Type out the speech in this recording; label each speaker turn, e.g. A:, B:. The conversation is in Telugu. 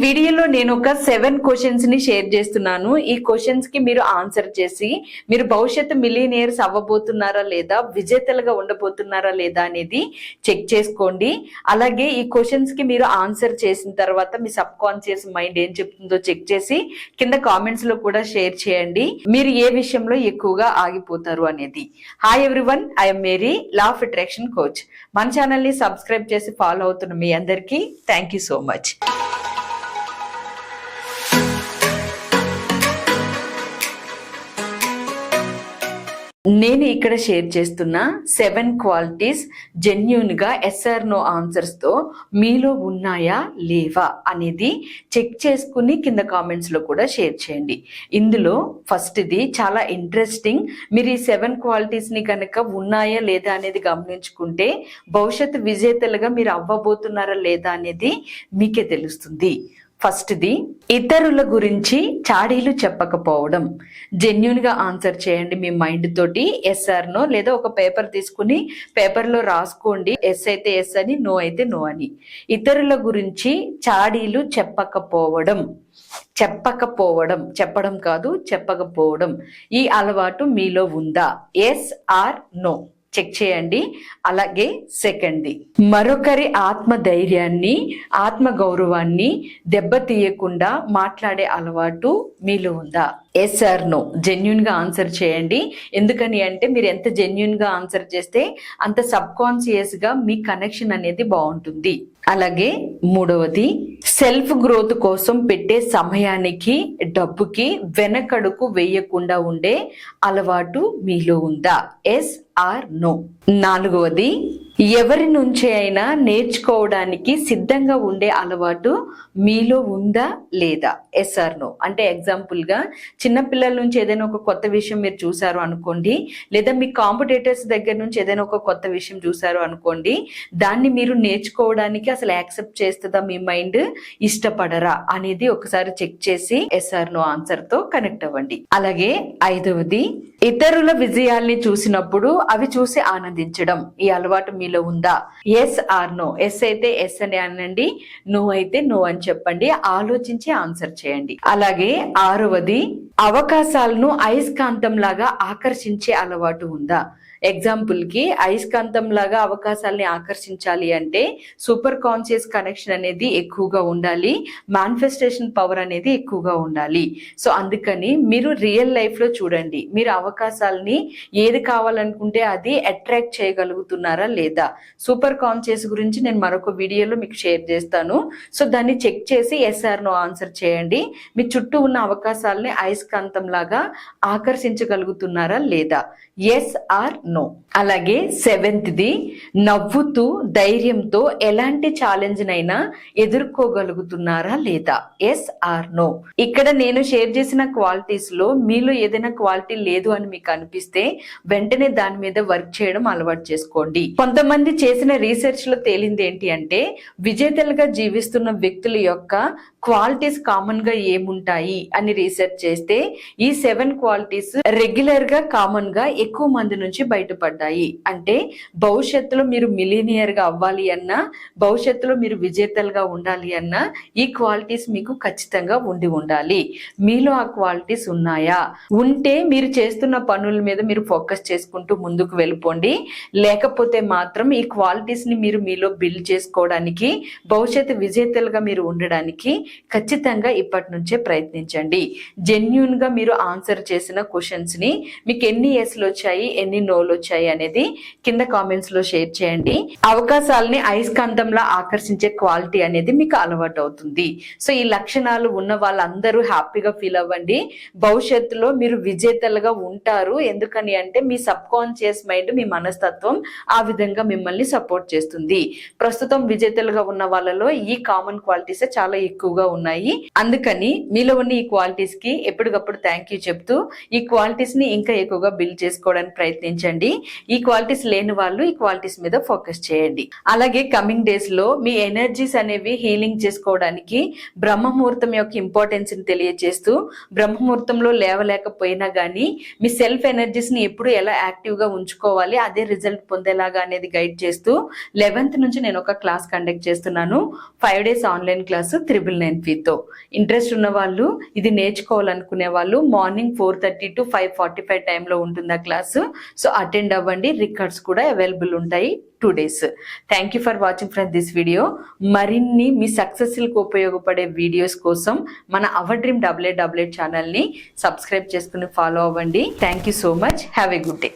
A: వీడియోలో నేను ఒక 7 క్వశ్చన్స్ ని షేర్ చేస్తున్నాను. ఈ క్వశ్చన్స్ కి మీరు ఆన్సర్ చేసి మీరు భవిష్యత్తు మిలియనియర్స్ అవ్వబోతున్నారా లేదా, విజేతలుగా ఉండబోతున్నారా లేదా అనేది చెక్ చేసుకోండి. అలాగే ఈ క్వశ్చన్స్ కి మీరు ఆన్సర్ చేసిన తర్వాత మీ సబ్ కాన్షియస్ మైండ్ ఏం చెప్తుందో చెక్ చేసి కింద కామెంట్స్ లో కూడా షేర్ చేయండి. మీరు ఏ విషయంలో ఎక్కువగా ఆగిపోతారు అనేది. Hi everyone, I'm Mary, law of attraction coach. మన ఛానల్ ని సబ్స్క్రైబ్ చేసి ఫాలో అవుతున్న మీ అందరికీ థ్యాంక్ యూ సో మచ్. నేను ఇక్కడ షేర్ చేస్తున్న 7 క్వాలిటీస్ జెన్యూన్ గా ఎస్ఆర్ నో ఆన్సర్స్ తో మీలో ఉన్నాయా లేవా అనేది చెక్ చేసుకుని కింద కామెంట్స్ లో కూడా షేర్ చేయండి. ఇందులో ఫస్ట్ ది చాలా ఇంట్రెస్టింగ్. మీరు ఈ 7 క్వాలిటీస్ ని కనుక ఉన్నాయా లేదా అనేది గమనించుకుంటే భవిష్యత్తు విజేతలుగా మీరు అవ్వబోతున్నారా లేదా అనేది మీకే తెలుస్తుంది. ఫస్ట్ ది ఇతరుల గురించి చాడీలు చెప్పకపోవడం. జెన్యూన్ గా ఆన్సర్ చేయండి మీ మైండ్ తోటి, ఎస్ఆర్ నో, లేదా ఒక పేపర్ తీసుకుని పేపర్ లో రాసుకోండి. ఎస్ అయితే ఎస్ అని, నో అయితే నో అని. ఇతరుల గురించి చాడీలు చెప్పకపోవడం, చెప్పడం కాదు, చెప్పకపోవడం. ఈ అలవాటు మీలో ఉందా? ఎస్ ఆర్ నో చెక్ చేయండి. అలాగే సెకండ్ది, మరొకరి ఆత్మ ధైర్యాన్ని, ఆత్మ గౌరవాన్ని దెబ్బతీయకుండా మాట్లాడే అలవాటు మీలో ఉందా? ఎస్ ఆర్ నో జెన్యూన్ గా ఆన్సర్ చేయండి. ఎందుకని అంటే మీరు ఎంత జెన్యూన్ గా ఆన్సర్ చేస్తే అంత సబ్ కాన్షియస్ గా మీ కనెక్షన్ అనేది బాగుంటుంది. అలాగే మూడవది, సెల్ఫ్ గ్రోత్ కోసం పెట్టే సమయానికి, డబ్బుకి వెనకడుకు వేయకుండా ఉండే అలవాటు మీలో ఉందా? Yes or no. నాలుగవది, ఎవరి నుంచి అయినా నేర్చుకోవడానికి సిద్ధంగా ఉండే అలవాటు మీలో ఉందా లేదా? Yes or no. అంటే ఎగ్జాంపుల్ గా చిన్నపిల్లల నుంచి ఏదైనా ఒక కొత్త విషయం మీరు చూసారు అనుకోండి, లేదా మీ కాంపిటేటర్స్ దగ్గర నుంచి ఏదైనా ఒక కొత్త విషయం చూసారు అనుకోండి, దాన్ని మీరు నేర్చుకోవడానికి అసలు యాక్సెప్ట్ చేస్తుందా మీ మైండ్, ఇష్టపడరా అనేది ఒకసారి చెక్ చేసి ఎస్ ఆర్ నో ఆన్సర్ తో కనెక్ట్ అవ్వండి. అలాగే ఐదవది, ఇతరుల విజయాల్ని చూసినప్పుడు అవి చూసి ఆనందించడం. ఈ అలవాటు మీలో ఉందా? Yes or no. ఎస్ అయితే ఎస్ అని అనండి, నో అయితే నో అని చెప్పండి. ఆలోచించి ఆన్సర్ చేయండి. అలాగే ఆరవది, అవకాశాలను అయస్కాంతం లాగా ఆకర్షించే అలవాటు ఉందా? ఎగ్జాంపుల్ కి అయస్కాంతం లాగా అవకాశాలని ఆకర్షించాలి అంటే సూపర్ కాన్షియస్ కనెక్షన్ అనేది ఎక్కువగా ఉండాలి, మేనిఫెస్టేషన్ పవర్ అనేది ఎక్కువగా ఉండాలి. సో అందుకని మీరు రియల్ లైఫ్ లో చూడండి, మీరు అవకాశాలని ఏది కావాలనుకుంటే అది అట్రాక్ట్ చేయగలుగుతున్నారా లేదా. సూపర్ కాన్షియస్ గురించి నేను మరొక వీడియోలో మీకు షేర్ చేస్తాను. సో దాన్ని చెక్ చేసి ఎస్ఆర్ నో ఆన్సర్ చేయండి. మీ చుట్టూ ఉన్న అవకాశాలని అయస్కాంతం లాగా ఆకర్షించగలుగుతున్నారా లేదా? Yes or no. అలాగే సెవెంత్ది, నవ్వుతూ ధైర్యంతో ఎలాంటి ఛాలెంజ్ నైనా ఎదుర్కోగలుగుతున్నారా లేదా? Yes or no. ఇక్కడ నేను షేర్ చేసిన క్వాలిటీస్ లో మీలో ఏదైనా క్వాలిటీ లేదు అని మీకు అనిపిస్తే వెంటనే దాని మీద వర్క్ చేయడం అలవాటు చేసుకోండి. కొంతమంది చేసిన రీసెర్చ్ లో తేలింది ఏంటి అంటే, విజేతలుగా జీవిస్తున్న వ్యక్తుల యొక్క క్వాలిటీస్ కామన్ గా ఏముంటాయి అని రీసెర్చ్ చేస్తే ఈ 7 క్వాలిటీస్ రెగ్యులర్ గా కామన్ గా ఎక్కువ మంది నుంచి బయటపడ్డాయి. అంటే భవిష్యత్తులో మీరు మిలియనియర్ గా అవ్వాలి అన్నా, భవిష్యత్తులో మీరు విజేతలుగా ఉండాలి అన్నా ఈ క్వాలిటీస్ మీకు ఖచ్చితంగా ఉండాలి. మీలో ఆ క్వాలిటీస్ ఉన్నాయా? ఉంటే మీరు చేస్తున్న పనుల మీద మీరు ఫోకస్ చేసుకుంటూ ముందుకు వెళ్ళిపోండి. లేకపోతే మాత్రం ఈ క్వాలిటీస్ ని మీరు మీలో బిల్డ్ చేసుకోవడానికి, భవిష్యత్తు విజేతలుగా మీరు ఉండడానికి ఖచ్చితంగా ఇప్పటి నుంచే ప్రయత్నించండి. జెన్యూన్ గా మీరు ఆన్సర్ చేసిన క్వశ్చన్స్ ని మీకు ఎన్ని ఎస్లు వచ్చాయి, ఎన్ని నోలు వచ్చాయి అనేది కింద కామెంట్స్ లో షేర్ చేయండి. అవకాశాలని అయస్కాంతంలా ఆకర్షించే క్వాలిటీ అనేది మీకు అలవాటు అవుతుంది. సో ఈ లక్షణాలు ఉన్న వాళ్ళందరూ హ్యాపీగా ఫీల్ అవ్వండి. భవిష్యత్తులో మీరు విజేతలుగా ఉంటారు. ఎందుకని అంటే మీ సబ్ కాన్షియస్ మైండ్, మీ మనస్తత్వం ఆ విధంగా మిమ్మల్ని సపోర్ట్ చేస్తుంది. ప్రస్తుతం విజేతలుగా ఉన్న వాళ్ళలో ఈ కామన్ క్వాలిటీస్ చాలా ఎక్కువగా ఉన్నాయి. అందుకని మీలో ఉన్న ఈ క్వాలిటీస్ కి ఎప్పటికప్పుడు థ్యాంక్ యూ చెప్తూ ఈ క్వాలిటీస్ ని ఇంకా ఎక్కువగా బిల్డ్ చేసుకోవడానికి ప్రయత్నించండి. చేయకండి. ఈ క్వాలిటీస్ లేని వాళ్ళు ఈ క్వాలిటీస్ మీద ఫోకస్ చేయండి. అలాగే కమింగ్ డేస్ లో మీ ఎనర్జీస్ అనేవి హీలింగ్ చేసుకోవడానికి బ్రహ్మముహూర్తం యొక్క ఇంపార్టెన్స్ ని తెలియజేస్తూ, బ్రహ్మముహూర్తంలో లేవలేకపోయినా గానీ మీ సెల్ఫ్ ఎనర్జీస్ ని ఎప్పుడు ఎలా యాక్టివ్ గా ఉంచుకోవాలి, అదే రిజల్ట్ పొందేలాగా అనేది గైడ్ చేస్తూ 11th నుంచి నేను ఒక క్లాస్ కండక్ట్ చేస్తున్నాను. 5 days ఆన్లైన్ క్లాసు 999 ఫీతో. ఇంట్రెస్ట్ ఉన్న వాళ్ళు, ఇది నేర్చుకోవాలనుకునే వాళ్ళు మార్నింగ్ 4:30 to 5:45 టైంలో ఉంటుంది ఆ క్లాసు. సో అటెండ్ అవ్వండి. రికార్డ్స్ కూడా అవైలబుల్ ఉంటాయి 2 days. Thank you for watching friends this video. మరిన్ని మీ సక్సెస్ఫుల్కి ఉపయోగపడే వీడియోస్ కోసం మన అవర్ డ్రీమ్ AA ఛానల్ని సబ్స్క్రైబ్ చేసుకుని ఫాలో అవ్వండి. Thank you so much. Have a good day.